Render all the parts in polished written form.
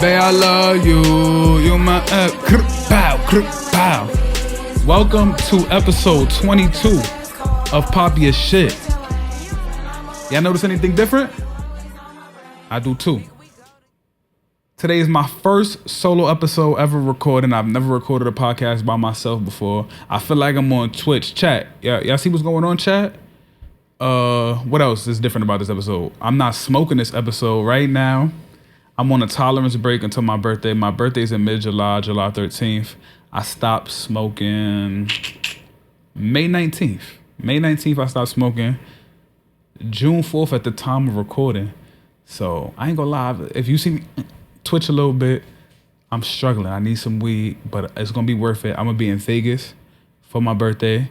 Babe, I love you. You my pow. Welcome to episode 22 of Pop Your Shit. Y'all notice anything different? I do too. Today is my first solo episode ever recording. I've never recorded a podcast by myself before. I feel like I'm on Twitch. Chat. Y'all see what's going on, chat? What else is different about this episode? I'm not smoking this episode right now. I'm on a tolerance break until my birthday. My birthday's in mid-July, July 13th. I stopped smoking May 19th. May 19th, I stopped smoking. June 4th at the time of recording. So I ain't gonna lie. If you see me twitch a little bit, I'm struggling. I need some weed, but it's gonna be worth it. I'm gonna be in Vegas for my birthday.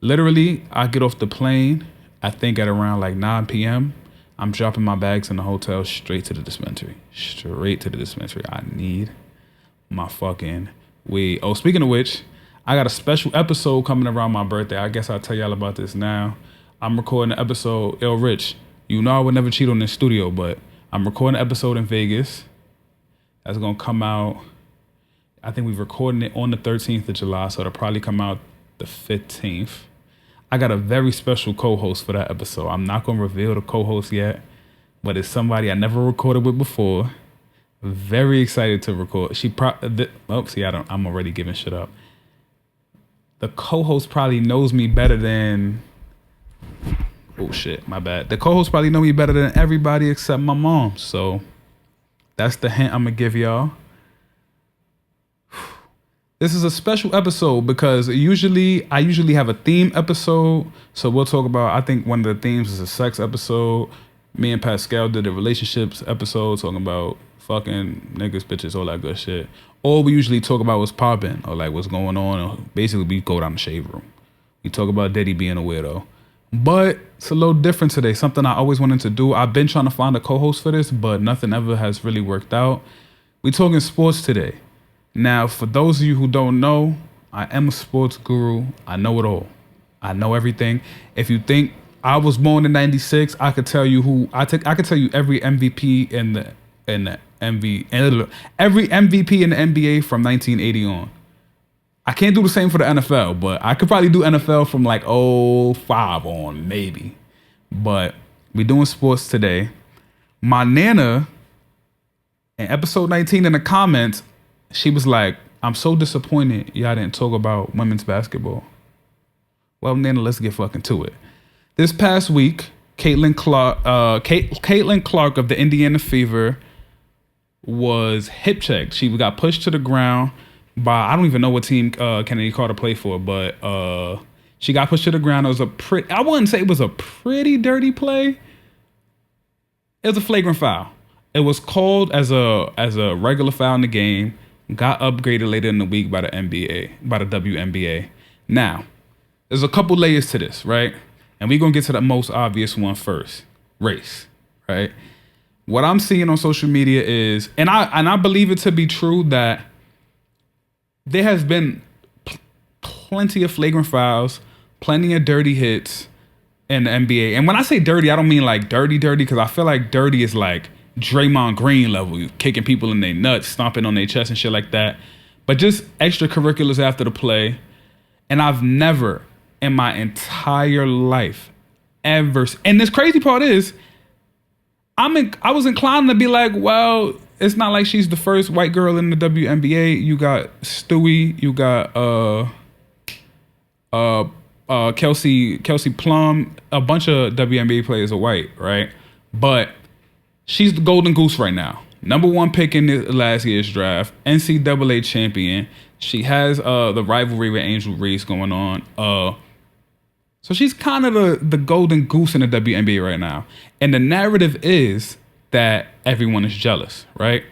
Literally, I get off the plane, I think at around like 9 p.m. I'm dropping my bags in the hotel straight to the dispensary. I need my fucking weed. Oh, speaking of which, I got a special episode coming around my birthday. I guess I'll tell y'all about this now. I'm recording an episode. Yo, Rich, you know I would never cheat on this studio, but I'm recording an episode in Vegas. That's going to come out, I think we're recording it on the 13th of July, so it'll probably come out the 15th. I got a very special co-host for that episode. I'm not going to reveal the co-host yet, but it's somebody I never recorded with before. Very excited to record. I'm already giving shit up. The co-host probably knows me better than... Oh shit, my bad. The co-host probably know me better than everybody except my mom. So that's the hint I'm going to give y'all. This is a special episode because I usually have a theme episode. So we'll talk about, I think one of the themes is a sex episode. Me and Pascal did a relationships episode talking about fucking niggas, bitches, all that good shit. Or we usually talk about what's popping or like what's going on. Or basically, we go down the shade room. We talk about Diddy being a weirdo. But it's a little different today. Something I always wanted to do. I've been trying to find a co-host for this, but nothing ever has really worked out. We talking sports today. Now, for those of you who don't know, I am a sports guru. I know it all. I know everything. If you think I was born in '96, I could tell you I could tell you every MVP every MVP in the NBA from 1980 on. I can't do the same for the NFL, but I could probably do NFL from like 05 on, maybe. But we doing sports today. My Nana, in episode 19 in the comments, she was like, I'm so disappointed y'all didn't talk about women's basketball. Well, Nana, let's get fucking to it. This past week, Caitlyn Clark of the Indiana Fever was hip checked. She got pushed to the ground by, I don't even know what team Kennedy Carter played for, but she got pushed to the ground. It was I wouldn't say it was a pretty dirty play. It was a flagrant foul. It was called as a regular foul in the game. Got upgraded later in the week by the WNBA. Now, there's a couple layers to this, right? And we're gonna get to the most obvious one first. Race, right? What I'm seeing on social media is, and I believe it to be true, that there has been plenty of flagrant fouls, plenty of dirty hits in the NBA. And when I say dirty, I don't mean like dirty, because I feel like dirty is like Draymond Green level, kicking people in their nuts, stomping on their chest and shit like that. But just extracurriculars after the play. And I've never in my entire life ever. And this crazy part is, I was inclined to be like, well, it's not like she's the first white girl in the WNBA. You got Stewie, you got Kelsey Plum, a bunch of WNBA players are white, right? But she's the golden goose right now. Number one pick in last year's draft, NCAA champion. She has the rivalry with Angel Reese going on. So she's kind of the golden goose in the WNBA right now. And the narrative is that everyone is jealous, right?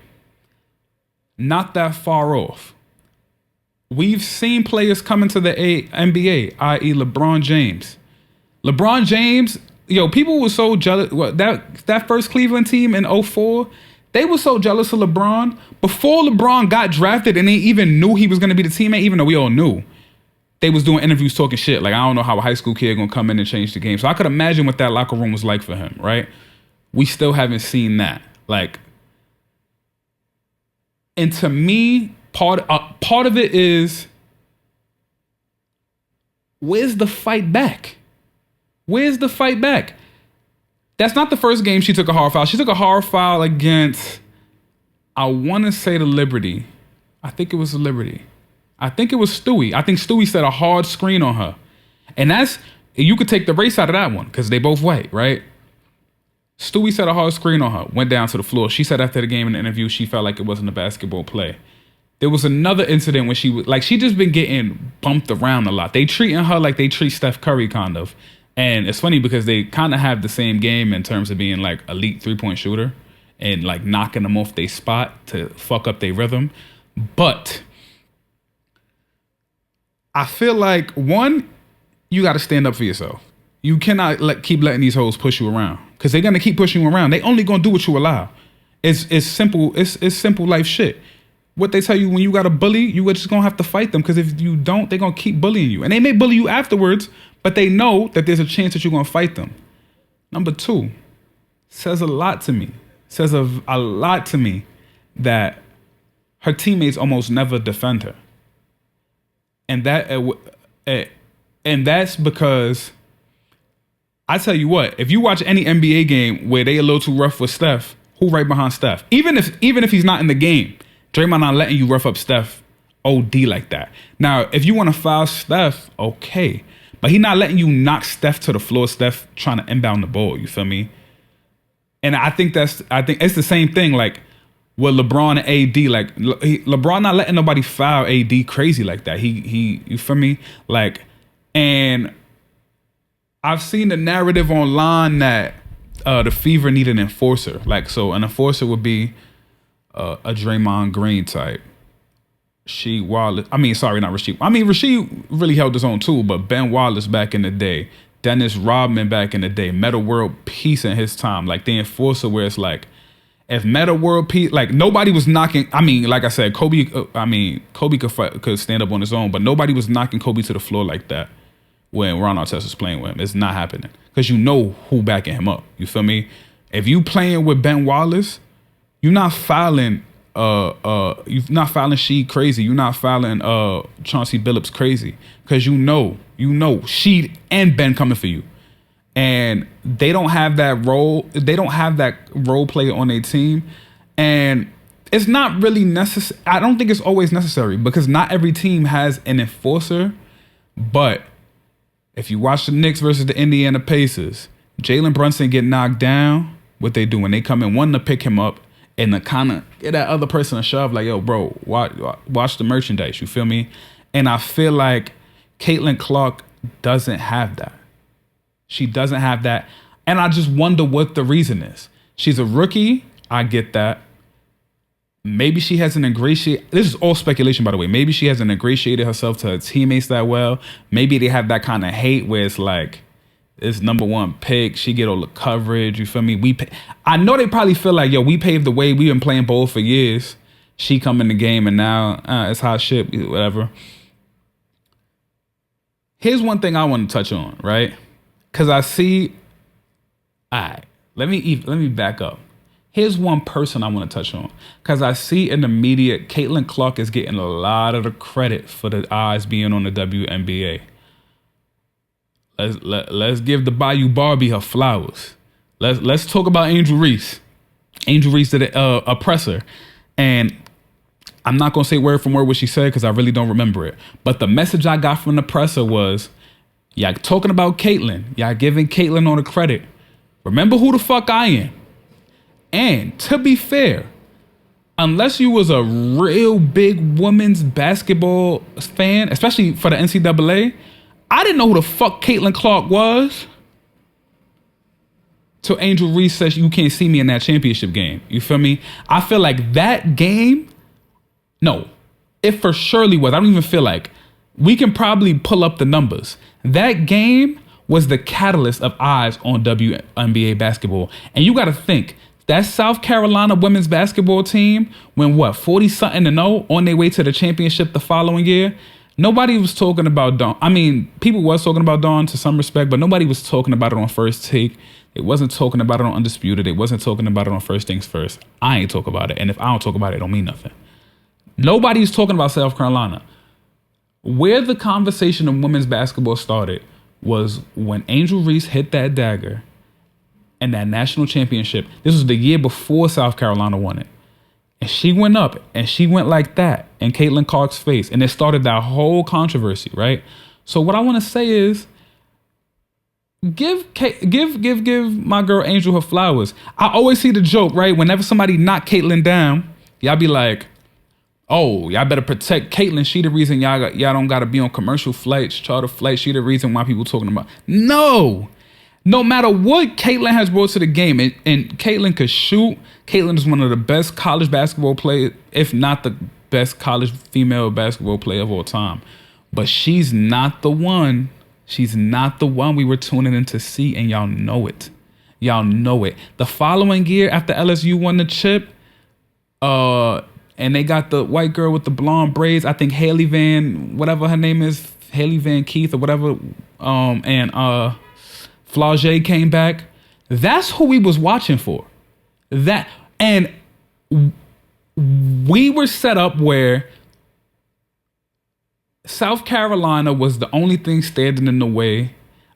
Not that far off. We've seen players come into the NBA, i.e. LeBron James. LeBron James, people were so jealous. That first Cleveland team in 2004, they were so jealous of LeBron. Before LeBron got drafted and they even knew he was going to be the teammate, even though we all knew, they was doing interviews talking shit. Like, I don't know how a high school kid going to come in and change the game. So I could imagine what that locker room was like for him, right? We still haven't seen that. Like, And to me, part of it is, where's the fight back? Where's the fight back? That's not the first game she took a hard foul. She took a hard foul against, I want to say the Liberty. I think it was the Liberty. I think it was Stewie. I think Stewie set a hard screen on her. And you could take the race out of that one because they both white, right? Stewie set a hard screen on her, went down to the floor. She said after the game in the interview, she felt like it wasn't a basketball play. There was another incident when she just been getting bumped around a lot. They treating her like they treat Steph Curry kind of. And it's funny because they kind of have the same game in terms of being like elite 3-point shooter and like knocking them off their spot to fuck up their rhythm. But I feel like, one, you got to stand up for yourself. You cannot keep letting these hoes push you around because they're going to keep pushing you around. They only going to do what you allow. It's simple. It's simple life shit. What they tell you when you got a bully, you just going to have to fight them because if you don't, they're going to keep bullying you. And they may bully you afterwards, but they know that there's a chance that you're going to fight them. Number two, says a lot to me. Says a lot to me that her teammates almost never defend her. And that's because, I tell you what, if you watch any NBA game where they a little too rough with Steph, who right behind Steph? Even if he's not in the game, Draymond not letting you rough up Steph OD like that. Now, if you want to foul Steph, okay. But he not letting you knock Steph to the floor, Steph trying to inbound the ball, you feel me? And I think it's the same thing like with LeBron and AD. Like LeBron not letting nobody foul AD crazy like that. He you feel me? Like, and I've seen the narrative online that the Fever need an enforcer. Like, so an enforcer would be a Draymond Green type. Rasheed Wallace. Rasheed really held his own too, but Ben Wallace back in the day, Dennis Rodman back in the day, Metta World Peace in his time. Like the enforcer where it's like, if Metta World Peace, like nobody was knocking, like I said, Kobe could stand up on his own, but nobody was knocking Kobe to the floor like that when Ron Artest was playing with him. It's not happening. Because you know who backing him up. You feel me? If you playing with Ben Wallace, you're not fouling Sheed crazy. You're not fouling Chauncey Billups crazy. Because you know Sheed and Ben coming for you. And they don't have that role. They don't have that role player on their team. And it's not really necessary. I don't think it's always necessary because not every team has an enforcer. But if you watch the Knicks versus the Indiana Pacers, Jalen Brunson get knocked down. What they do when they come in, one to pick him up and to kind of get that other person a shove, like, yo, bro, watch the merchandise. You feel me? And I feel like Caitlyn Clark doesn't have that. She doesn't have that. And I just wonder what the reason is. She's a rookie. I get that. Maybe she hasn't ingratiated. This is all speculation, by the way. Maybe she hasn't ingratiated herself to her teammates that well. Maybe they have that kind of hate where it's like, it's number one pick. She get all the coverage. You feel me? I know they probably feel like, yo, we paved the way. We've been playing ball for years. She come in the game and now it's hot shit, whatever. Here's one thing I want to touch on, right? Because I see, all right, let me back up. Here's one person I want to touch on. Because I see in the media, Caitlyn Clark is getting a lot of the credit for the eyes being on the WNBA. Let's give the Bayou Barbie her flowers. Let's talk about Angel Reese. Angel Reese did a oppressor. And I'm not going to say word from word what she said because I really don't remember it. But the message I got from the presser was, y'all talking about Caitlyn. Y'all giving Caitlyn all the credit. Remember who the fuck I am. And to be fair, unless you was a real big women's basketball fan, especially for the NCAA, I didn't know who the fuck Caitlyn Clark was. Till Angel Reese says you can't see me in that championship game. You feel me? I feel like that game, no, it for surely was. I don't even feel like, we can probably pull up the numbers. That game was the catalyst of eyes on WNBA basketball. And you got to think, that South Carolina women's basketball team went 40-something-0 on their way to the championship the following year. Nobody was talking about Dawn. I mean, people was talking about Dawn to some respect, but nobody was talking about it on First Take. It wasn't talking about it on Undisputed. It wasn't talking about it on First Things First. I ain't talk about it. And if I don't talk about it, it don't mean nothing. Nobody's talking about South Carolina. Where the conversation of women's basketball started was when Angel Reese hit that dagger and that national championship. This was the year before South Carolina won it. And she went up and she went like that in Caitlyn Clark's face. And it started that whole controversy, right? So what I want to say is give my girl Angel her flowers. I always see the joke, right? Whenever somebody knock Caitlyn down, y'all be like, oh, y'all better protect Caitlyn. She the reason y'all don't got to be on commercial flights, charter flights. She the reason why people talking about. No matter what Caitlyn has brought to the game, and Caitlyn could shoot. Caitlyn is one of the best college basketball players, if not the best college female basketball player of all time. But she's not the one. She's not the one we were tuning in to see, and y'all know it. Y'all know it. The following year, after LSU won the chip, and they got the white girl with the blonde braids, I think Haley Van, whatever her name is, Haley Van Keith or whatever, and Flau'jae came back. That's who we was watching for. That, and we were set up where South Carolina was the only thing standing in the way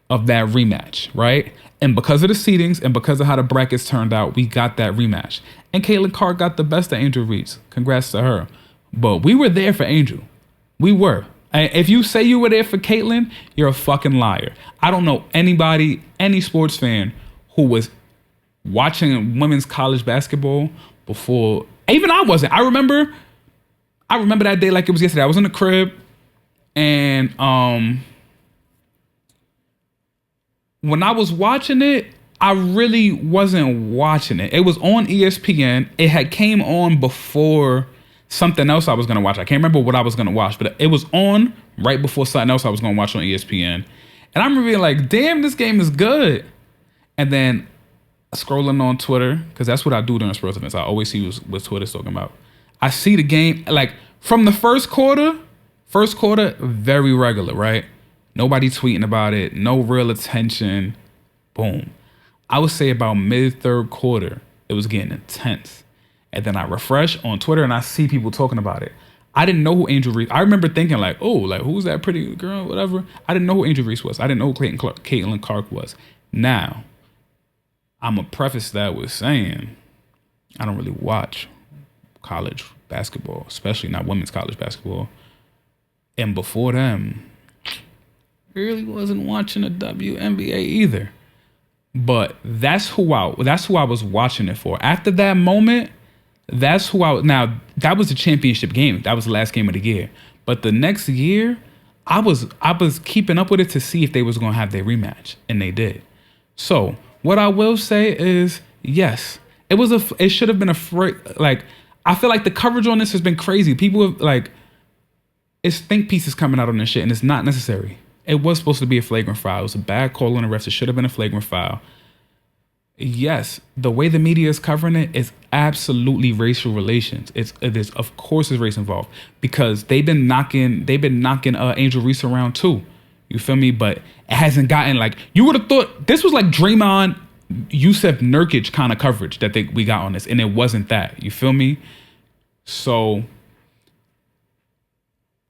of that rematch, right? And because of the seedings and because of how the brackets turned out, we got that rematch. And Caitlyn Clark got the best of Angel Reese. Congrats to her. But we were there for Angel. We were. And if you say you were there for Caitlyn, you're a fucking liar. I don't know anybody, any sports fan who was watching women's college basketball before. Even I wasn't. I remember that day like it was yesterday. I was in the crib and when I was watching it, I really wasn't watching it. It was on ESPN. It had came on before something else I was going to watch. I can't remember what I was going to watch, but it was on right before something else I was going to watch on ESPN. And I remember being like, damn, this game is good. And then scrolling on Twitter, because that's what I do during sports events. I always see what Twitter's talking about. I see the game, like from the first quarter, very regular, right? Nobody tweeting about it. No real attention. Boom. I would say about mid-third quarter, it was getting intense. And then I refresh on Twitter and I see people talking about it. I didn't know who Angel Reese. I remember thinking like, oh, like who's that pretty girl, whatever. I didn't know who Angel Reese was. I didn't know who Caitlyn Clark was. Now, I'm going to preface that with saying I don't really watch college basketball, especially not women's college basketball. And before them, really wasn't watching the WNBA either. But that's who I was watching it for. After that moment, that's who now that was the championship game. That was the last game of the year. But the next year, I was keeping up with it to see if they was going to have their rematch, and they did. So what I will say is, yes, it should have been like, I feel like the coverage on this has been crazy. People have like, it's think pieces coming out on this shit, and it's not necessary. It was supposed to be a flagrant foul. It was a bad call on the refs. It should have been a flagrant foul. Yes, the way the media is covering it is absolutely racial relations. It is, of course, there's race involved because they've been knocking Angel Reese around too. You feel me? But it hasn't gotten like, you would have thought this was like Draymond, Yusef Nurkic kind of coverage that we got on this, and it wasn't that. You feel me? So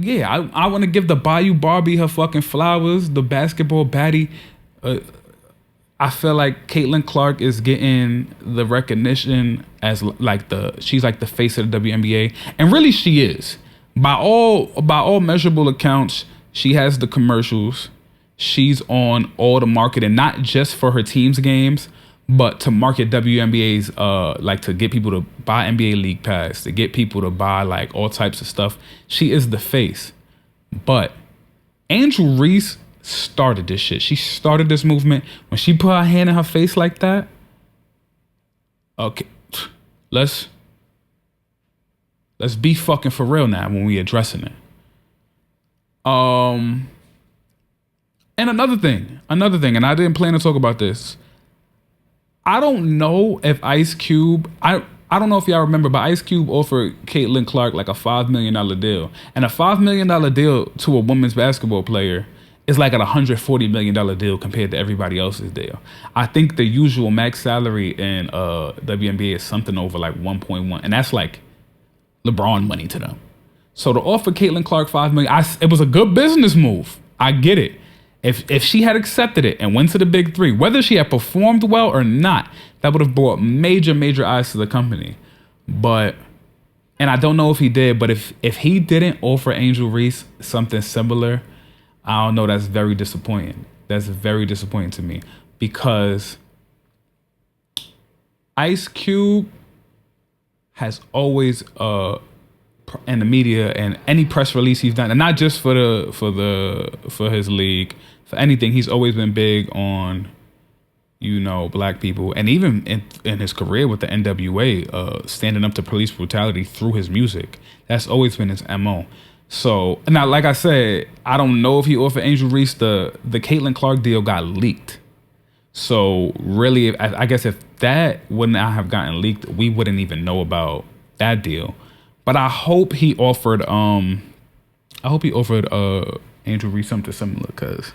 yeah, I want to give the Bayou Barbie her fucking flowers, the basketball baddie. I feel like Caitlyn Clark is getting the recognition as she's like the face of the WNBA, and really she is. By all measurable accounts, she has the commercials. She's on all the marketing, not just for her team's games, but to market WNBA's, like to get people to buy NBA League Pass, to get people to buy like all types of stuff. She is the face. But Angel Reese started this shit. She started this movement. When she put her hand in her face like that, okay, let's be fucking for real now when we addressing it. And another thing, and I didn't plan to talk about this. I don't know if Ice Cube, I don't know if y'all remember, but Ice Cube offered Caitlyn Clark like a $5 million deal. And a $5 million deal to a women's basketball player is like a $140 million deal compared to everybody else's deal. I think the usual max salary in WNBA is something over like 1.1. And that's like LeBron money to them. So to offer Caitlyn Clark $5 million, it was a good business move. I get it. If she had accepted it and went to the big three, whether she had performed well or not, that would have brought major eyes to the company. But, and I don't know if he did, but if he didn't offer Angel Reese something similar, I don't know, that's very disappointing. That's very disappointing to me, because Ice Cube has always in the media and any press release he's done, and not just for his league, for anything, he's always been big on, you know, black people, and even in his career with the NWA, standing up to police brutality through his music. That's always been his MO. So now, like I said, I don't know if he offered Angel Reese. The Caitlyn Clark deal got leaked. So really, I guess if that would not have gotten leaked, we wouldn't even know about that deal. But I hope he offered Angel Reese something similar, because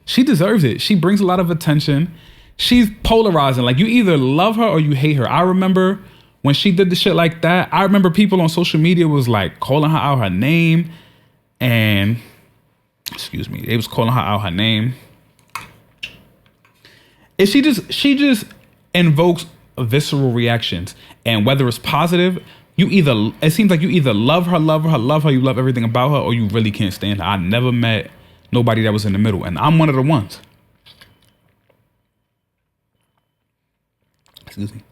she deserves it. She brings a lot of attention. She's polarizing. Like, you either love her or you hate her. I remember when she did the shit like that, I remember people on social media was like calling her out her name, and they was calling her out her name. And she just invokes visceral reactions, and whether it's positive, it seems like you either love her, you love everything about her, or you really can't stand her. I never met nobody that was in the middle, and I'm one of the ones. Excuse me.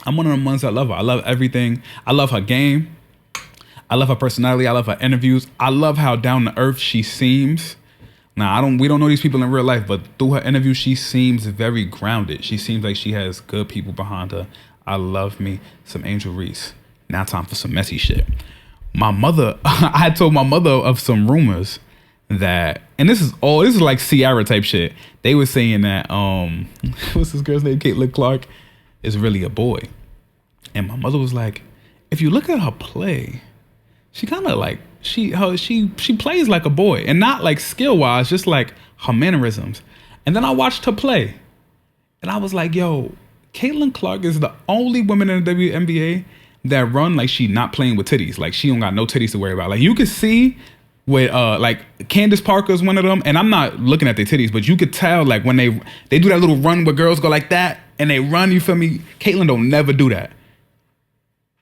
I'm one of the ones that love her. I love everything. I love her game. I love her personality. I love her interviews. I love how down to earth she seems. Now, we don't know these people in real life, but through her interview, she seems very grounded. She seems like she has good people behind her. I love me some Angel Reese. Now time for some messy shit. My mother, I had told my mother of some rumors that, and this is like Ciara type shit. They were saying that, what's this girl's name? Caitlyn Clark is really a boy. And my mother was like, if you look at her play, she kind of like, she plays like a boy, and not like skill wise, just like her mannerisms. And then I watched her play, and I was like, yo, Caitlyn Clark is the only woman in the WNBA that run like she not playing with titties. Like, she don't got no titties to worry about. Like, you could see with like Candace Parker's one of them, and I'm not looking at their titties, but you could tell like when they do that little run where girls go like that and they run, you feel me? Caitlyn don't never do that.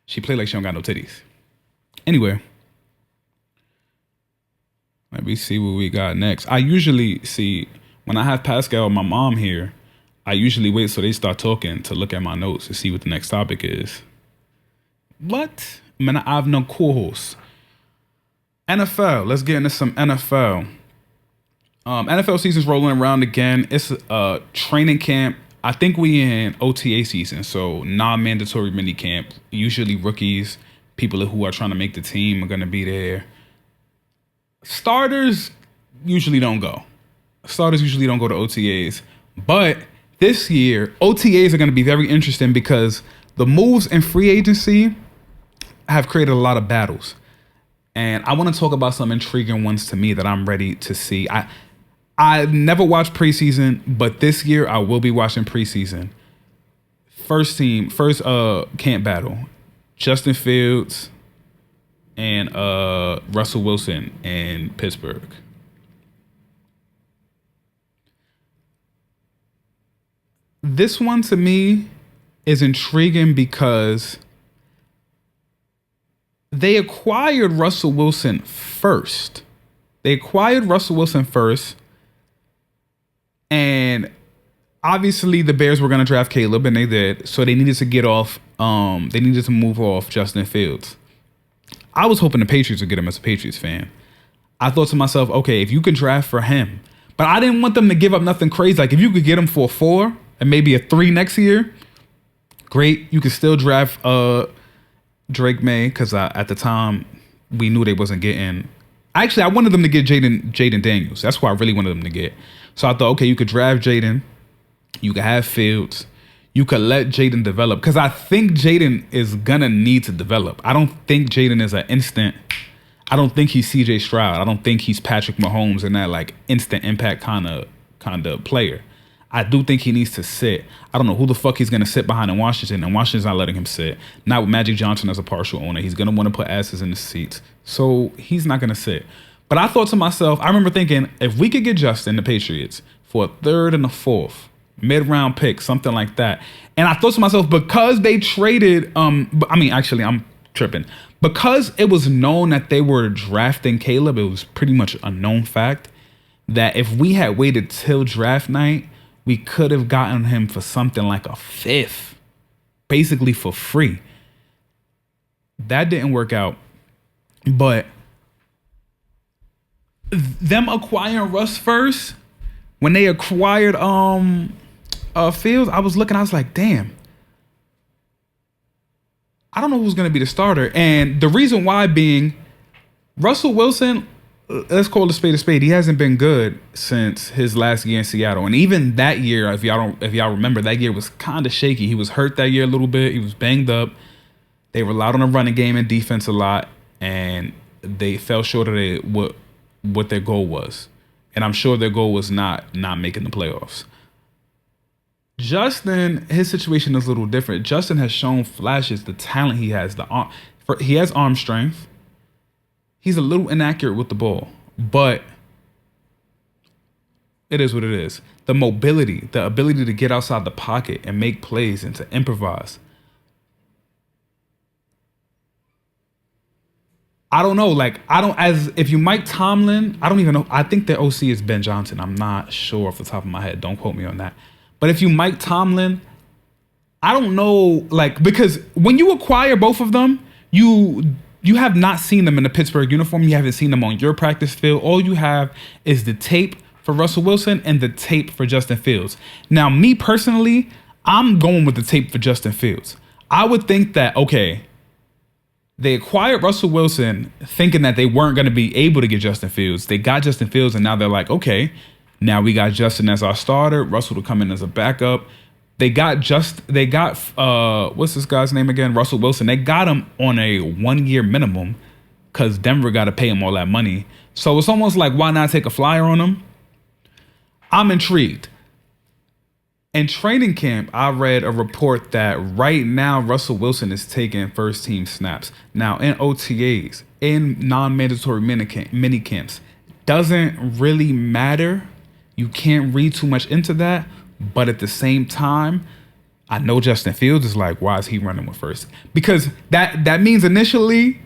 She play like she don't got no titties. Anyway, let me see what we got next. I usually see, when I have Pascal and my mom here, I usually wait so they start talking to look at my notes to see what the next topic is. But, man, I have no co-host. NFL, let's get into some NFL. NFL season's rolling around again. It's training camp. I think we in OTA season, so non-mandatory mini camp. Usually rookies, people who are trying to make the team are going to be there. Starters usually don't go. Starters usually don't go to OTAs. But this year, OTAs are going to be very interesting because the moves in free agency have created a lot of battles. And I want to talk about some intriguing ones to me that I'm ready to see. I've never watched preseason, but this year I will be watching preseason. First camp battle. Justin Fields and Russell Wilson in Pittsburgh. This one to me is intriguing because they acquired Russell Wilson first. And obviously the Bears were going to draft Caleb, and they did. So they needed to get off. They needed to move off Justin Fields. I was hoping the Patriots would get him as a Patriots fan. I thought to myself, okay, if you could draft for him, but I didn't want them to give up nothing crazy. Like, if you could get him for a 4 and maybe a 3 next year, great. You could still draft Drake May, because at the time we knew they wasn't getting. Actually, I wanted them to get Jaden Daniels. That's who I really wanted them to get. So I thought, okay, you could draft Jaden, you could have Fields, you could let Jaden develop, because I think Jaden is gonna need to develop. I don't think Jaden is an instant. I don't think he's CJ Stroud. I don't think he's Patrick Mahomes and that like instant impact kind of player. I do think he needs to sit. I don't know who the fuck he's going to sit behind in Washington, and Washington's not letting him sit. Not with Magic Johnson as a partial owner. He's going to want to put asses in the seats. So he's not going to sit. But I thought to myself, I remember thinking, if we could get Justin, the Patriots, for a third and a fourth, mid-round pick, something like that. And I thought to myself, because they traded, actually, I'm tripping. Because it was known that they were drafting Caleb, it was pretty much a known fact that if we had waited till draft night, we could have gotten him for something like a fifth, basically for free. That didn't work out. But them acquiring Russ first, when they acquired Fields, I was like, damn. I don't know who's going to be the starter. And the reason why being Russell Wilson, let's call a spade. He hasn't been good since his last year in Seattle. And even that year, if y'all remember, that year was kind of shaky. He was hurt that year a little bit. He was banged up. They relied on the running game and defense a lot, and they fell short of what their goal was. And I'm sure their goal was not making the playoffs. Justin, his situation is a little different. Justin has shown flashes, the talent he has, he has arm strength. He's a little inaccurate with the ball, but it is what it is. The mobility, the ability to get outside the pocket and make plays and to improvise. I don't know. If you Mike Tomlin, I don't even know. I think the OC is Ben Johnson. I'm not sure off the top of my head. Don't quote me on that. But if you Mike Tomlin, I don't know, because when you acquire both of them, you have not seen them in the Pittsburgh uniform. You haven't seen them on your practice field. All you have is the tape for Russell Wilson and the tape for Justin Fields. Now, me personally, I'm going with the tape for Justin Fields. I would think that, okay, they acquired Russell Wilson thinking that they weren't going to be able to get Justin Fields. They got Justin Fields, and now they're like, okay, now we got Justin as our starter. Russell to come in as a backup. They got what's this guy's name again? Russell Wilson. They got him on a 1-year minimum because Denver got to pay him all that money. So it's almost like, why not take a flyer on him? I'm intrigued. In training camp, I read a report that right now Russell Wilson is taking first team snaps. Now in OTAs, in non-mandatory mini camps, doesn't really matter. You can't read too much into that. But at the same time, I know Justin Fields is like, why is he running with first? Because that means initially,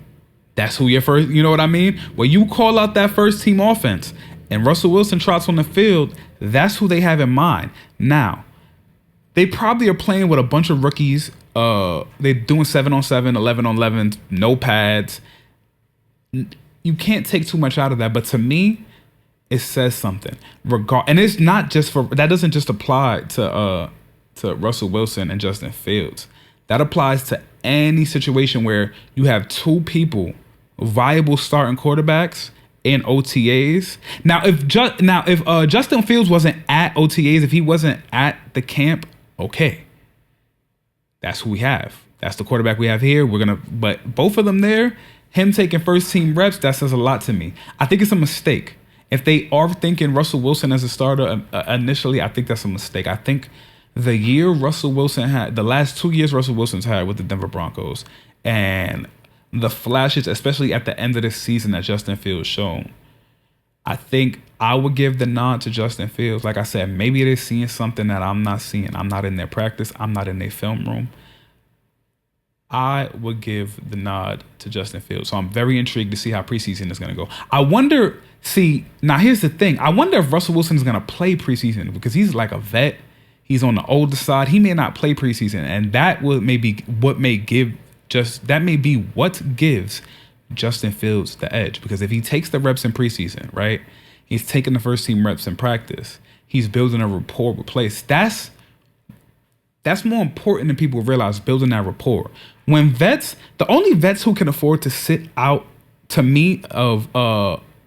that's who your first, you know what I mean? When you call out that first team offense and Russell Wilson trots on the field, that's who they have in mind. Now, they probably are playing with a bunch of rookies. They're doing 7-on-7, 11-on-11, no pads. You can't take too much out of that. But to me, it says something. And it's not just that doesn't just apply to Russell Wilson and Justin Fields. That applies to any situation where you have two people, viable starting quarterbacks in OTAs. Now, if Justin Fields wasn't at OTAs, if he wasn't at the camp, okay, that's who we have. That's the quarterback we have here. But both of them there, him taking first team reps, that says a lot to me. I think it's a mistake. If they are thinking Russell Wilson as a starter initially, I think that's a mistake. I think the last 2 years Russell Wilson's had with the Denver Broncos, and the flashes, especially at the end of the season that Justin Fields shown, I think I would give the nod to Justin Fields. Like I said, maybe they're seeing something that I'm not seeing. I'm not in their practice. I'm not in their film room. I would give the nod to Justin Fields. So I'm very intrigued to see how preseason is going to go. I wonder, now here's the thing. I wonder if Russell Wilson is going to play preseason because he's like a vet. He's on the older side. He may not play preseason. And that may be what gives Justin Fields the edge. Because if he takes the reps in preseason, right? He's taking the first team reps in practice. He's building a rapport with players. That's more important than people realize, building that rapport. When the only vets who can afford to sit out, to me, of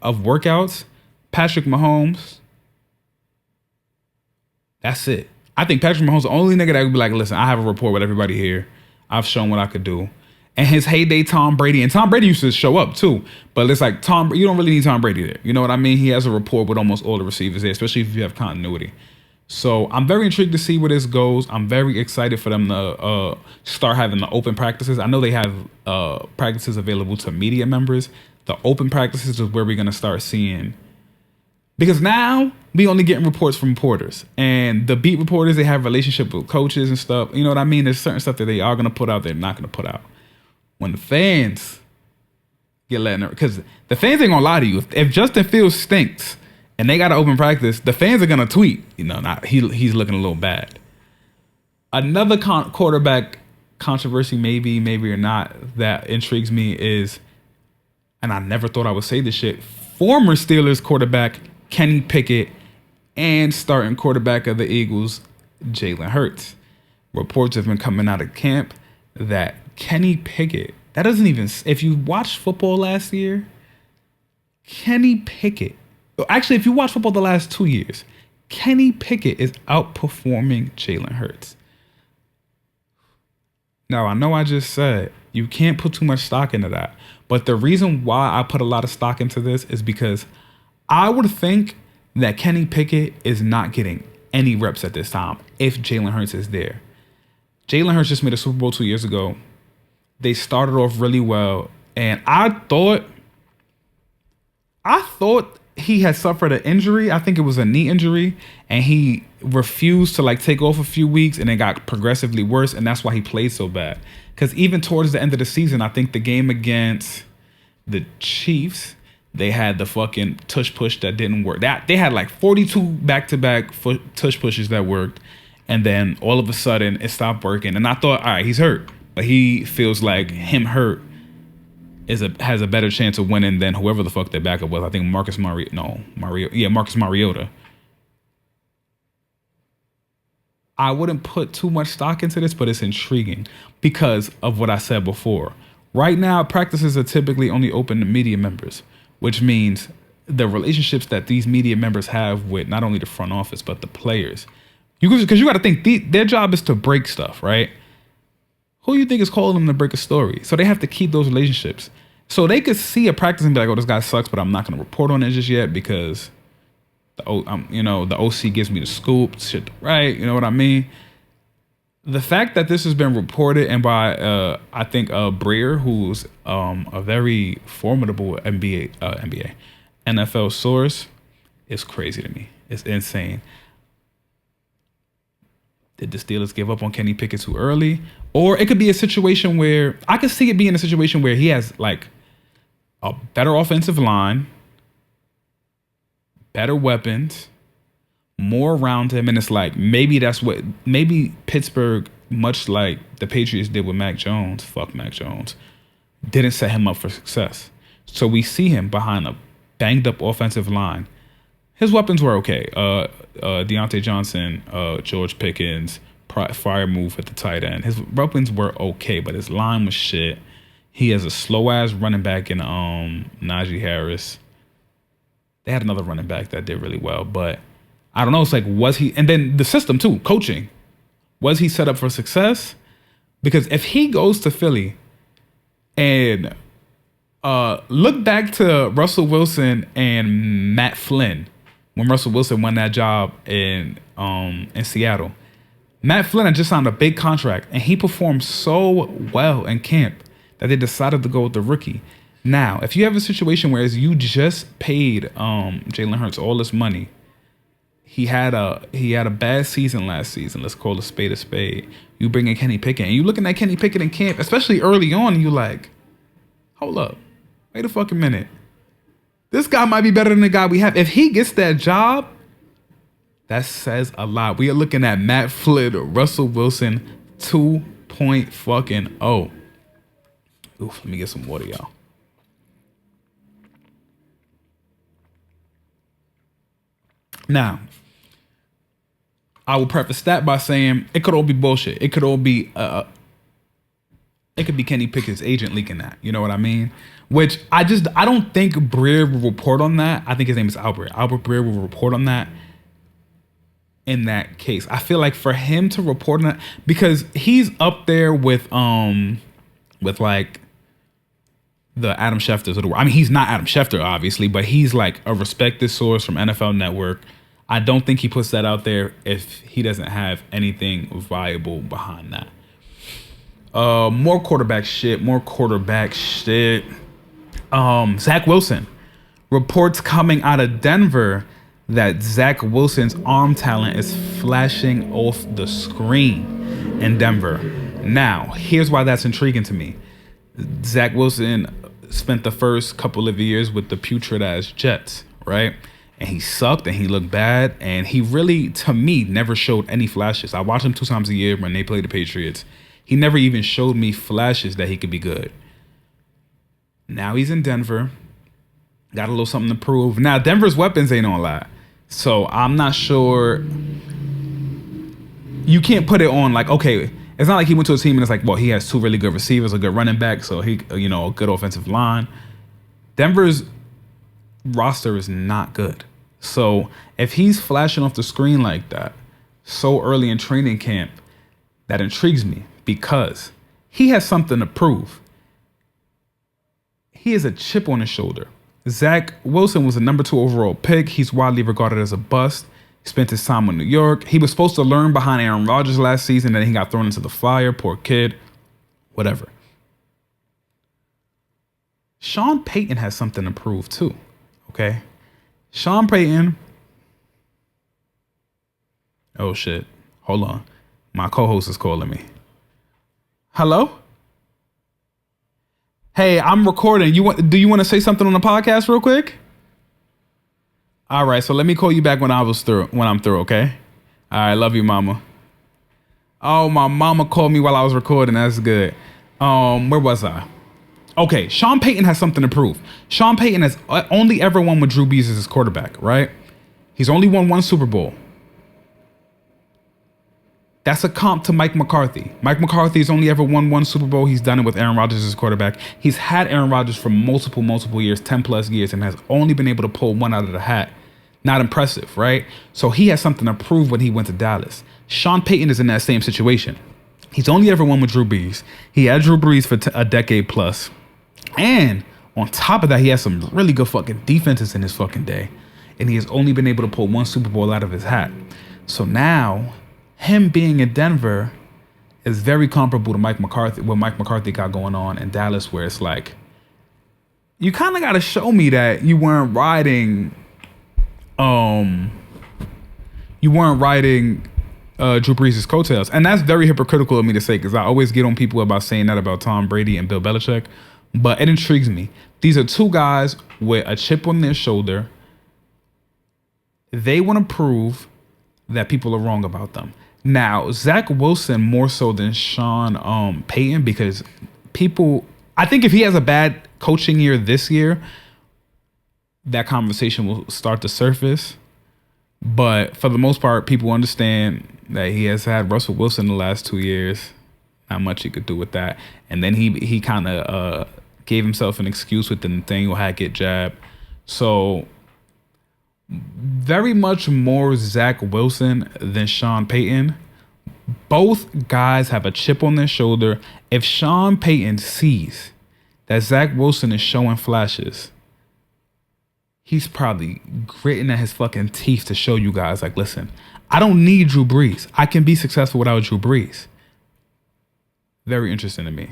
workouts, Patrick Mahomes, that's it. I think Patrick Mahomes is the only nigga that would be like, listen, I have a rapport with everybody here. I've shown what I could do. And his heyday, Tom Brady. And Tom Brady used to show up too. But it's like, you don't really need Tom Brady there. You know what I mean? He has a rapport with almost all the receivers there, especially if you have continuity. So I'm very intrigued to see where this goes. I'm very excited for them to start having the open practices. I know they have practices available to media members. The open practices is where we're going to start seeing, because now we only getting reports from reporters, and the beat reporters, they have relationship with coaches and stuff. You know what I mean? There's certain stuff that they are going to put out, they're not going to put out. When the fans get letting, because the fans ain't going to lie to you. If Justin Fields stinks and they got to open practice, the fans are going to tweet, he's looking a little bad. Another quarterback controversy, maybe or not, that intrigues me is, and I never thought I would say this shit, former Steelers quarterback Kenny Pickett and starting quarterback of the Eagles, Jalen Hurts. Reports have been coming out of camp that Kenny Pickett, that doesn't even, if you watched football last year, Kenny Pickett, actually, if you watch football the last 2 years, Kenny Pickett is outperforming Jalen Hurts. Now, I know I just said you can't put too much stock into that, but the reason why I put a lot of stock into this is because I would think that Kenny Pickett is not getting any reps at this time if Jalen Hurts is there. Jalen Hurts just made a Super Bowl 2 years ago. They started off really well, and I thought he had suffered an injury. I think it was a knee injury, and he refused to take off a few weeks, and it got progressively worse, and that's why he played so bad. Because even towards the end of the season, I think the game against the Chiefs, they had the fucking tush push that didn't work. They had 42 back-to-back tush pushes that worked, and then all of a sudden it stopped working. And I thought, all right, he's hurt, but he feels like him hurt has a better chance of winning than whoever the fuck their backup was. I think Marcus Mariota. I wouldn't put too much stock into this, but it's intriguing because of what I said before. Right now, practices are typically only open to media members, which means the relationships that these media members have with not only the front office, but the players. Because you got to think, their job is to break stuff, right? Who do you think is calling them to break a story? So they have to keep those relationships. So they could see a practice and be like, oh, this guy sucks, but I'm not going to report on it just yet because the OC gives me the scoop, shit, right? You know what I mean? The fact that this has been reported and by, I think, Breer, who's a very formidable NFL source, is crazy to me. It's insane. Did the Steelers give up on Kenny Pickett too early? Or it could be a situation where, I could see it being a situation where he has a better offensive line, better weapons, more around him. And it's maybe Pittsburgh, much like the Patriots did with Mac Jones, fuck Mac Jones, didn't set him up for success. So we see him behind a banged up offensive line. His weapons were okay. Deontay Johnson, George Pickens, fire move at the tight end. His weapons were okay, but his line was shit. He has a slow ass running back in Najee Harris. They had another running back that did really well, but I don't know. It's was he? And then the system too, coaching. Was he set up for success? Because if he goes to Philly and look back to Russell Wilson and Matt Flynn when Russell Wilson won that job in Seattle. Matt Flynn had just signed a big contract, and he performed so well in camp that they decided to go with the rookie. Now, if you have a situation where you just paid Jalen Hurts all this money, he had a bad season last season. Let's call a spade a spade. You bring in Kenny Pickett, and you looking at Kenny Pickett in camp, especially early on, and you like, hold up, wait a fucking minute. This guy might be better than the guy we have. If he gets that job, that says a lot. We are looking at Matt Flynn, Russell Wilson 2.0. Oof, let me get some water, y'all. Now, I will preface that by saying it could all be bullshit. It could all be it could be Kenny Pickett's agent leaking that. You know what I mean? Which I don't think Breer will report on that. I think his name is Albert. Albert Breer will report on that in that case. I feel like for him to report on that, because he's up there with like the Adam Schefters of the world. I mean, he's not Adam Schefter, obviously, but he's like a respected source from NFL Network. I don't think he puts that out there if he doesn't have anything viable behind that. More quarterback shit. Zach Wilson. Reports coming out of Denver that Zach Wilson's arm talent is flashing off the screen in Denver. Now, here's why that's intriguing to me. Zach Wilson spent the first couple of years with the putrid ass Jets, right? And he sucked and he looked bad. And he really, to me, never showed any flashes. I watch him 2 times a year when they play the Patriots. He never even showed me flashes that he could be good. Now he's in Denver. Got a little something to prove. Now, Denver's weapons ain't on a lot. So I'm not sure. You can't put it on like, okay, it's not like he went to a team and it's like, well, he has 2 really good receivers, a good running back, so he, a good offensive line. Denver's roster is not good. So if he's flashing off the screen like that so early in training camp, that intrigues me because he has something to prove. He has a chip on his shoulder. Zach Wilson was a number 2 overall pick. He's widely regarded as a bust. He spent his time in New York. He was supposed to learn behind Aaron Rodgers last season, then he got thrown into the fire. Poor kid. Whatever. Sean Payton has something to prove too. Okay? Sean Payton. Oh shit. Hold on. My co-host is calling me. Hello? Hey, I'm recording. Do you want to say something on the podcast real quick? All right, so let me call you back when I'm through, okay? All right, love you, mama. Oh, my mama called me while I was recording. That's good. Where was I? Okay, Sean Payton has something to prove. Sean Payton has only ever won with Drew Brees as his quarterback, right? He's only won 1 Super Bowl. That's a comp to Mike McCarthy. Mike McCarthy's only ever won 1 Super Bowl. He's done it with Aaron Rodgers as quarterback. He's had Aaron Rodgers for multiple years, 10 plus years, and has only been able to pull 1 out of the hat. Not impressive, right? So he has something to prove when he went to Dallas. Sean Payton is in that same situation. He's only ever won with Drew Brees. He had Drew Brees for a decade plus. And on top of that, he has some really good fucking defenses in his fucking day. And he has only been able to pull 1 Super Bowl out of his hat. So now, him being in Denver is very comparable to Mike McCarthy, what Mike McCarthy got going on in Dallas, where it's like, you kind of got to show me that you weren't riding Drew Brees' coattails. And that's very hypocritical of me to say, because I always get on people about saying that about Tom Brady and Bill Belichick. But it intrigues me. These are 2 guys with a chip on their shoulder. They want to prove that people are wrong about them. Now, Zach Wilson more so than Sean Payton, because I think if he has a bad coaching year this year, that conversation will start to surface. But for the most part, people understand that he has had Russell Wilson the last 2 years. Not much he could do with that. And then he kind of gave himself an excuse with the Nathaniel Hackett jab. So very much more Zach Wilson than Sean Payton. Both guys have a chip on their shoulder. If Sean Payton sees that Zach Wilson is showing flashes, he's probably gritting at his fucking teeth to show you guys, like, listen, I don't need Drew Brees. I can be successful without Drew Brees. Very interesting to me.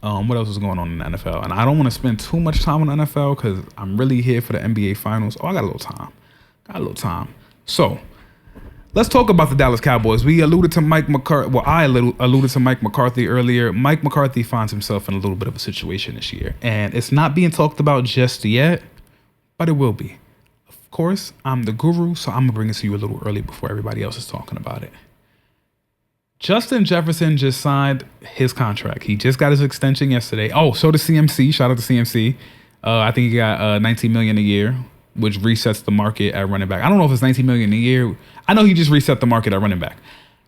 What else is going on in the NFL? And I don't want to spend too much time on the NFL because I'm really here for the NBA Finals. Oh, I got a little time. So let's talk about the Dallas Cowboys. We alluded to Mike McCarthy. Well, I alluded to Mike McCarthy earlier. Mike McCarthy finds himself in a little bit of a situation this year. And it's not being talked about just yet, but it will be. Of course, I'm the guru, so I'm going to bring it to you a little early before everybody else is talking about it. Justin Jefferson just signed his contract. He just got his extension yesterday. Oh, so did CMC. Shout out to CMC. I think he got $19 million a year, which resets the market at running back. I don't know if it's $19 million a year. I know he just reset the market at running back.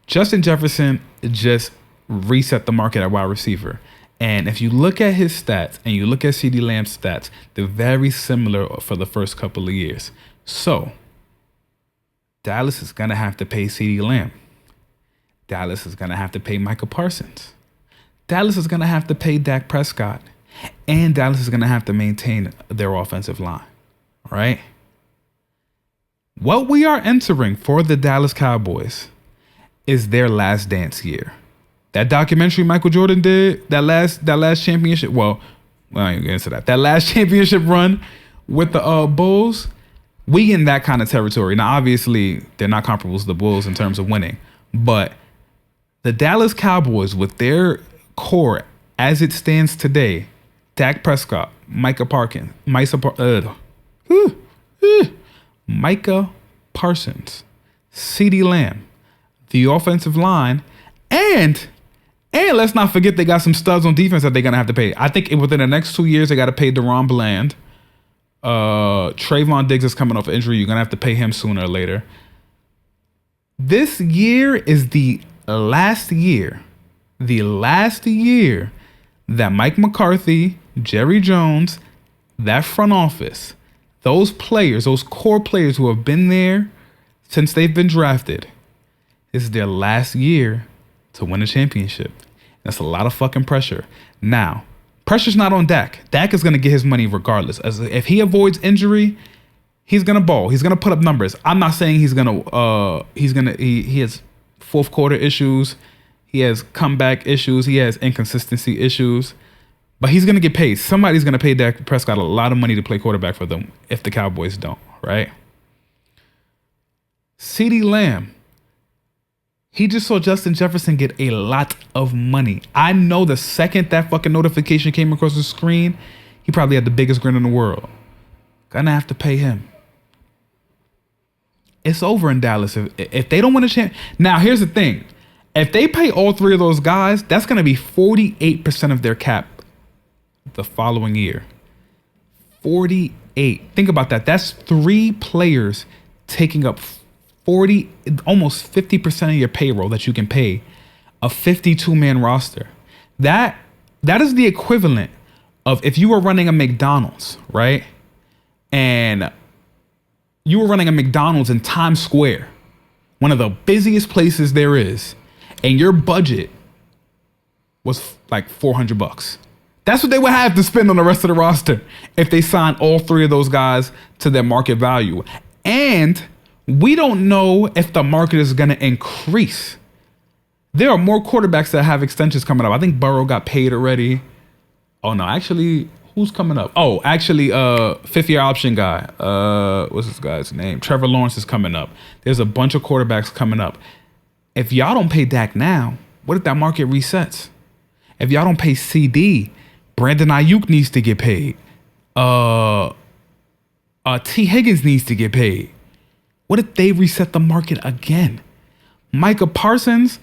Justin Jefferson just reset the market at wide receiver. And if you look at his stats and you look at CeeDee Lamb's stats, they're very similar for the first couple of years. So Dallas is going to have to pay CeeDee Lamb. Dallas is going to have to pay Micah Parsons. Dallas is going to have to pay Dak Prescott. And Dallas is going to have to maintain their offensive line. Right? What we are entering for the Dallas Cowboys is their last dance year. That documentary Michael Jordan did, that last championship, well, I ain't gonna answer that. That last championship run with the Bulls, we in that kind of territory. Now, obviously, they're not comparable to the Bulls in terms of winning, but the Dallas Cowboys with their core as it stands today, Dak Prescott, Micah Parsons, CeeDee Lamb, the offensive line, and let's not forget they got some studs on defense that they're gonna have to pay. I think within the next 2 years they got to pay DeRon Bland. Trayvon Diggs is coming off injury. You're gonna have to pay him sooner or later. This year is the last year that Mike McCarthy, Jerry Jones, that front office, those players, those core players who have been there since they've been drafted, this is their last year to win a championship. That's a lot of fucking pressure. Now, pressure's not on Dak. Dak is going to get his money regardless. If he avoids injury, he's going to ball. He's going to put up numbers. I'm not saying he has fourth quarter issues. He has comeback issues. He has inconsistency issues. But he's going to get paid. Somebody's going to pay Dak Prescott a lot of money to play quarterback for them if the Cowboys don't, right? CeeDee Lamb. He just saw Justin Jefferson get a lot of money. I know the second that fucking notification came across the screen, he probably had the biggest grin in the world. Gonna have to pay him. It's over in Dallas. If they don't win a chance. Now, here's the thing. If they pay all three of those guys, that's going to be 48% of their cap the following year. 48. Think about that. That's 3 players taking up almost 50% of your payroll that you can pay a 52-man roster. That is the equivalent of if you were running a McDonald's, right? And you were running a McDonald's in Times Square, one of the busiest places there is, and your budget was like $400. That's what they would have to spend on the rest of the roster if they signed all 3 of those guys to their market value. And we don't know if the market is going to increase. There are more quarterbacks that have extensions coming up. I think Burrow got paid already. Oh, no, actually, who's coming up? Oh, actually, 5th-year option guy. What's this guy's name? Trevor Lawrence is coming up. There's a bunch of quarterbacks coming up. If y'all don't pay Dak now, what if that market resets? If y'all don't pay CD, Brandon Ayuk needs to get paid. T. Higgins needs to get paid. What if they reset the market again? Micah Parsons,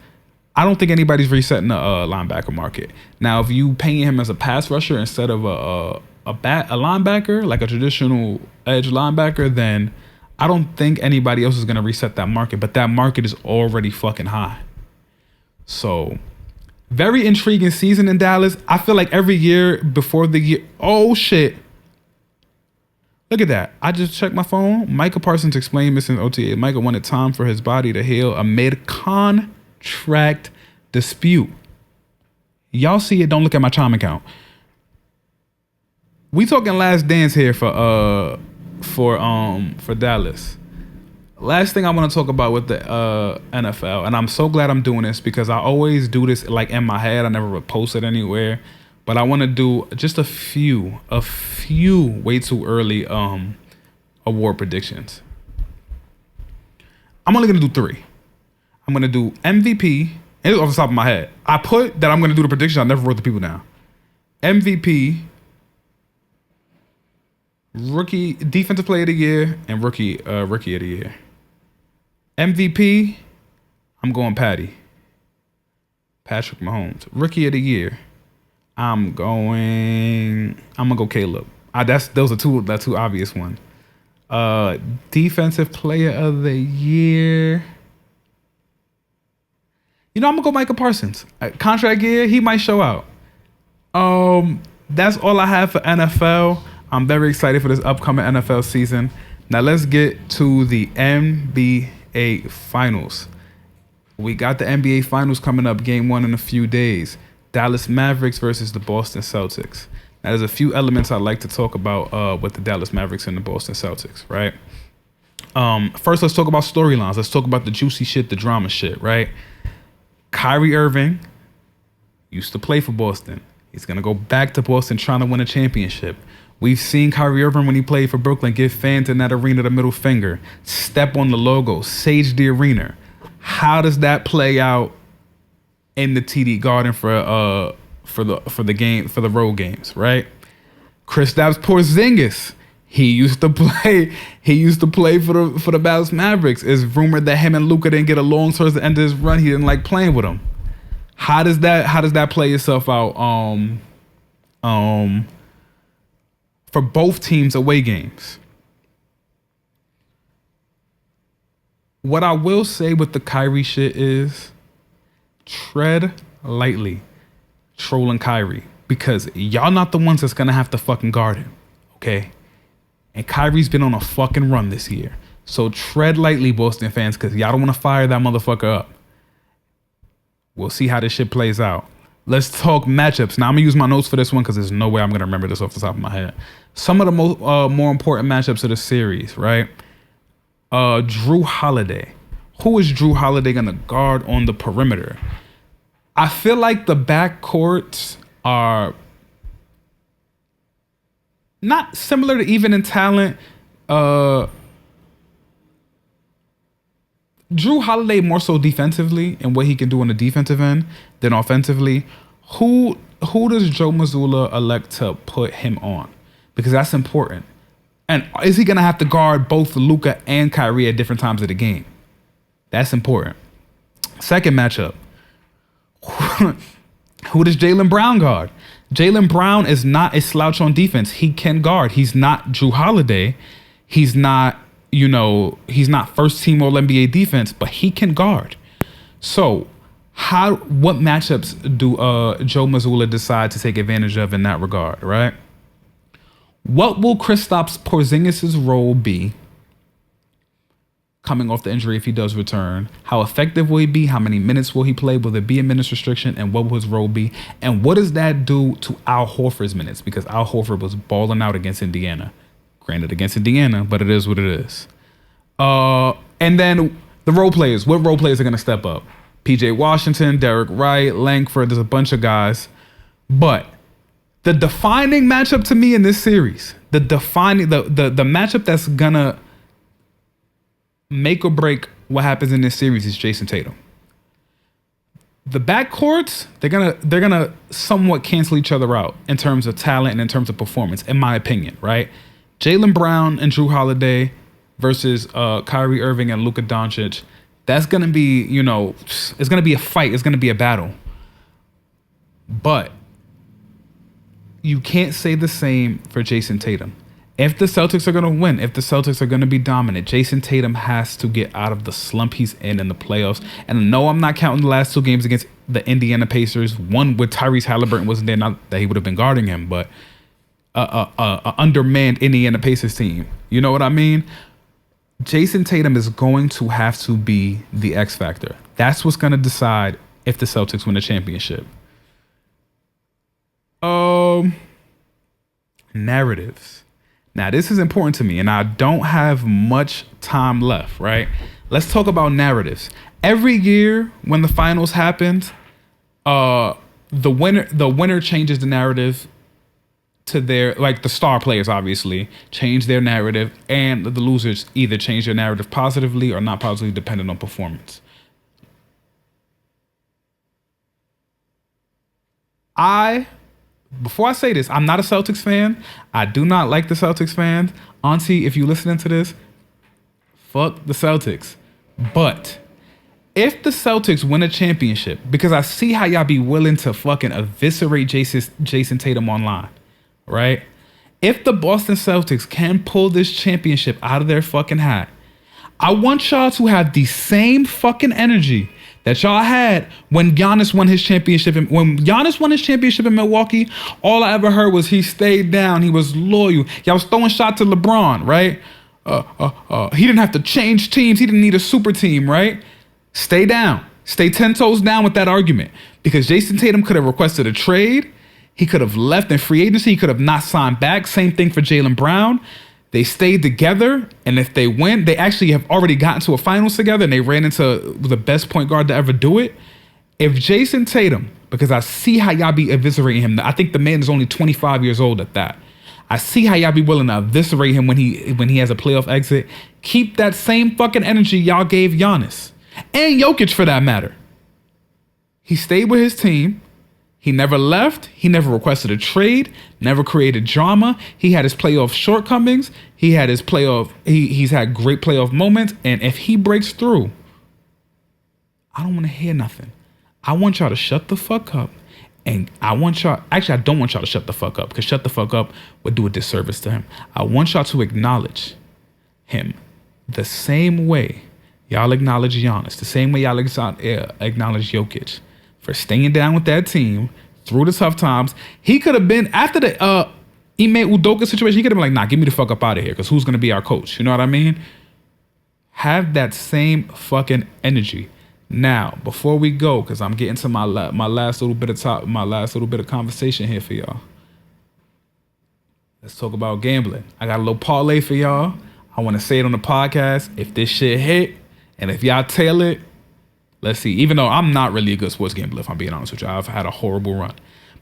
I don't think anybody's resetting the linebacker market. Now, if you paying him as a pass rusher instead of a linebacker, like a traditional edge linebacker, then I don't think anybody else is going to reset that market. But that market is already fucking high. So, very intriguing season in Dallas. I feel like every year before the year, oh shit. Look at that. I just checked my phone. Micah Parsons explained missing OTA. Micah wanted time for his body to heal amid contract dispute. Y'all see it, don't look at my time account. We talking last dance here for Dallas. Last thing I want to talk about with the NFL, and I'm so glad I'm doing this because I always do this like in my head. I never post it anywhere. But I want to do just a few way too early award predictions. I'm only going to do 3. I'm going to do MVP. It's off the top of my head. I put that I'm going to do the prediction. I never wrote the people down. MVP, rookie, defensive player of the year, and rookie of the year. MVP, I'm going Patrick Mahomes. Rookie of the year, I'm gonna go Caleb. Those are two obvious ones. Defensive player of the year. I'm gonna go Micah Parsons. Contract year, he might show out. That's all I have for NFL. I'm very excited for this upcoming NFL season. Now let's get to the NBA Finals. We got the NBA Finals coming up, game 1 in a few days. Dallas Mavericks versus the Boston Celtics. Now, there's a few elements I'd like to talk about with the Dallas Mavericks and the Boston Celtics, right? First, let's talk about storylines. Let's talk about the juicy shit, the drama shit, right? Kyrie Irving used to play for Boston. He's going to go back to Boston trying to win a championship. We've seen Kyrie Irving when he played for Brooklyn give fans in that arena the middle finger, step on the logo, sage the arena. How does that play out in the TD Garden for the road games, right? Kristaps Porzingis, he used to play for the Dallas Mavericks. It's rumored that him and Luka didn't get along towards the end of his run. He didn't like playing with him. How does that play itself out for both teams' away games? What I will say with the Kyrie shit is tread lightly trolling Kyrie, because y'all not the ones that's gonna have to fucking guard him, okay? And Kyrie's been on a fucking run this year. So tread lightly, Boston fans, because y'all don't want to fire that motherfucker up. We'll see how this shit plays out. Let's talk matchups. Now, I'm going to use my notes for this one because there's no way I'm going to remember this off the top of my head. Some of the more important matchups of the series, right? Drew Holiday. Who is Drew Holiday going to guard on the perimeter? I feel like the backcourts are not similar to even in talent. Drew Holiday more so defensively and what he can do on the defensive end than offensively. Who does Joe Mazzulla elect to put him on? Because that's important. And is he going to have to guard both Luka and Kyrie at different times of the game? That's important. Second matchup. Who does Jaylen Brown guard? Jaylen Brown is not a slouch on defense. He can guard. He's not Drew Holiday. He's not first team All NBA defense, but he can guard. So what matchups do Joe Mazzulla decide to take advantage of in that regard, right? What will Kristaps Porzingis' role be coming off the injury if he does return? How effective will he be? How many minutes will he play? Will there be a minutes restriction? And what will his role be? And what does that do to Al Horford's minutes? Because Al Horford was balling out against Indiana. Granted, against Indiana, but it is what it is. And then the role players. What role players are going to step up? PJ Washington, Derek Wright, Langford. There's a bunch of guys. But the defining matchup to me in this series, the matchup that's going to make or break what happens in this series is Jason Tatum. The backcourts, they're gonna somewhat cancel each other out in terms of talent and in terms of performance, in my opinion, right? Jaylen Brown and Drew Holiday versus Kyrie Irving and Luka Doncic. That's gonna be, it's gonna be a fight. It's gonna be a battle. But you can't say the same for Jason Tatum. If the Celtics are going to win, if the Celtics are going to be dominant, Jason Tatum has to get out of the slump he's in the playoffs. And no, I'm not counting the last two games against the Indiana Pacers. One with Tyrese Halliburton wasn't there, not that he would have been guarding him, but a undermanned Indiana Pacers team. You know what I mean? Jason Tatum is going to have to be the X factor. That's what's going to decide if the Celtics win a championship. Narratives. Now, this is important to me, and I don't have much time left, right? Let's talk about narratives. Every year when the finals happens, the winner changes the narrative to their, like the star players obviously change their narrative, and the losers either change their narrative positively or not positively depending on performance. Before I say this, I'm not a Celtics fan. I do not like the Celtics fans. Auntie, if you listening to this, fuck the Celtics. But if the Celtics win a championship, because I see how y'all be willing to fucking eviscerate Jason Tatum online, right? If the Boston Celtics can pull this championship out of their fucking hat, I want y'all to have the same fucking energy that y'all had when Giannis won his championship. When Giannis won his championship in Milwaukee, all I ever heard was he stayed down. He was loyal. Y'all was throwing shots to LeBron, right? He didn't have to change teams. He didn't need a super team, right? Stay down. Stay 10 toes down with that argument. Because Jason Tatum could have requested a trade. He could have left in free agency. He could have not signed back. Same thing for Jaylen Brown. They stayed together, and if they win, they actually have already gotten to a finals together, and they ran into the best point guard to ever do it. If Jason Tatum, because I see how y'all be eviscerating him. I think the man is only 25 years old at that. I see how y'all be willing to eviscerate him when he has a playoff exit. Keep that same fucking energy y'all gave Giannis. And Jokic for that matter. He stayed with his team. He never left. He never requested a trade. Never created drama. He had his playoff shortcomings. He had his playoff. He's had great playoff moments. And if he breaks through, I don't want to hear nothing. I want y'all to shut the fuck up. And I want y'all, actually, I don't want y'all to shut the fuck up, because shut the fuck up would do a disservice to him. I want y'all to acknowledge him the same way y'all acknowledge Giannis, the same way y'all acknowledge Jokic for staying down with that team through the tough times. He could have been, after the Ime Udoka situation, he could have been like, nah, get me the fuck up out of here, because who's going to be our coach? You know what I mean? Have that same fucking energy. Now, before we go, because I'm getting to my last little bit of conversation here for y'all. Let's talk about gambling. I got a little parlay for y'all. I want to say it on the podcast. If this shit hit, and if y'all tail it, let's see. Even though I'm not really a good sports gambler, if I'm being honest with y'all, I've had a horrible run.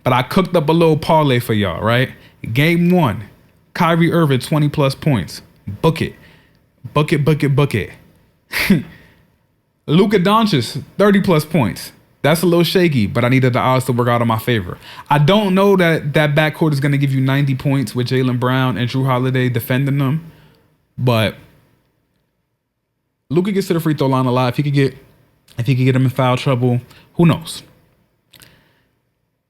But I cooked up a little parlay for y'all, right? Game 1, Kyrie Irving, 20 plus points. Book it. Book it, book it, book it. Luka Doncic, 30 plus points. That's a little shaky, but I needed the odds to work out in my favor. I don't know that backcourt is going to give you 90 points with Jaylen Brown and Drew Holiday defending them, but Luka gets to the free throw line a lot. If he could get him in foul trouble, who knows?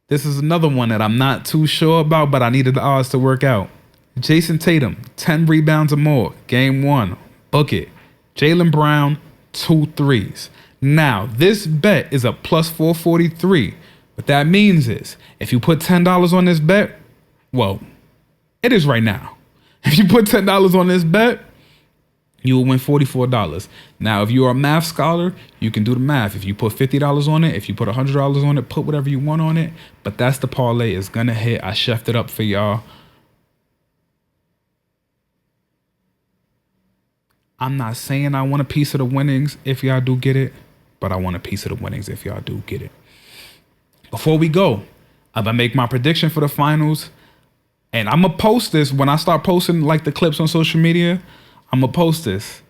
This is another one that I'm not too sure about, but I needed the odds to work out. Jason Tatum, 10 rebounds or more. Game 1, book it. Jaylen Brown, 2 threes. Now, this bet is a plus 443. What that means is, if you put $10 on this bet, well, it is right now. If you put $10 on this bet, you will win $44. Now, if you are a math scholar, you can do the math. If you put $50 on it, if you put $100 on it, put whatever you want on it. But that's the parlay. It's gonna hit. I chefed it up for y'all. I'm not saying I want a piece of the winnings if y'all do get it, but I want a piece of the winnings if y'all do get it. Before we go, I'm gonna make my prediction for the finals, and I'm gonna post this when I start posting like the clips on social media. I'm gonna post this.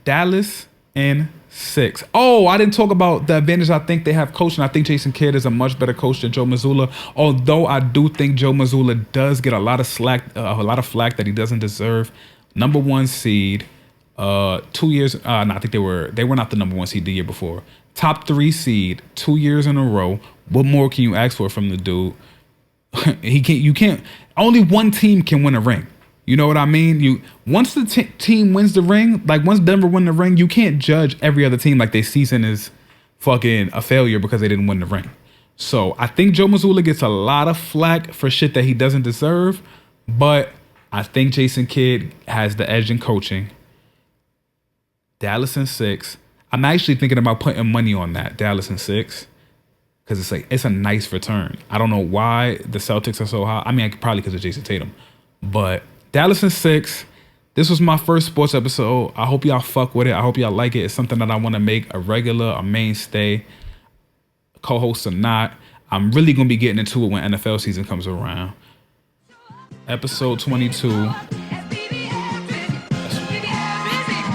Dallas in 6. Oh, I didn't talk about the advantage I think they have coaching. I think Jason Kidd is a much better coach than Joe Mazzulla, although I do think Joe Mazzulla does get a lot of flack that he doesn't deserve. Number 1 seed, 2 years. No, I think they were not the number 1 seed the year before. Top 3 seed, 2 years in a row. What more can you ask for from the dude? You can't. Only one team can win a ring. You know what I mean? Once the team wins the ring, like once Denver win the ring, you can't judge every other team like their season is fucking a failure because they didn't win the ring. So I think Joe Mazzulla gets a lot of flack for shit that he doesn't deserve, but I think Jason Kidd has the edge in coaching. Dallas in 6. I'm actually thinking about putting money on that, Dallas in 6, because it's a nice return. I don't know why the Celtics are so high. I mean, probably because of Jason Tatum, but Dallas in 6. This was my first sports episode. I hope y'all fuck with it. I hope y'all like it. It's something that I want to make a mainstay, co-host or not. I'm really gonna be getting into it when NFL season comes around. Episode 22.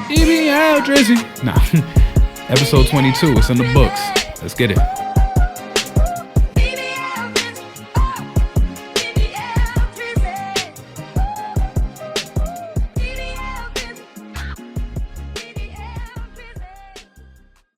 BBL Drizzy. Nah. Episode 22. It's in the books. Let's get it.